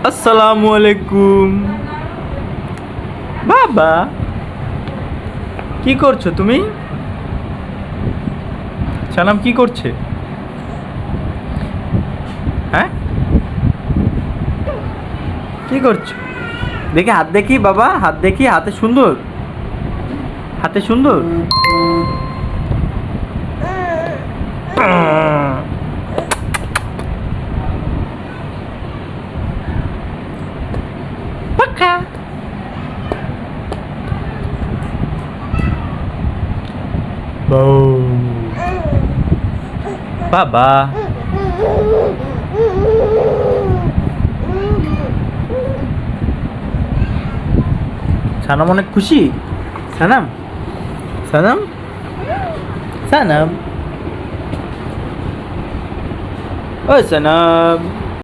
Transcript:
আসসালামু আলাইকুম। বাবা, কি করছো তুমি? সানাম কি করছে? হ্যাঁ, কি করছো? দেখি হাত, দেখি বাবা, হাত দেখি। হাতে সুন্দর, হাতে সুন্দর। পাকা। বাবা, সানাম অনেক খুশি। সানাম, সানাম, সানাম, ও সানাম।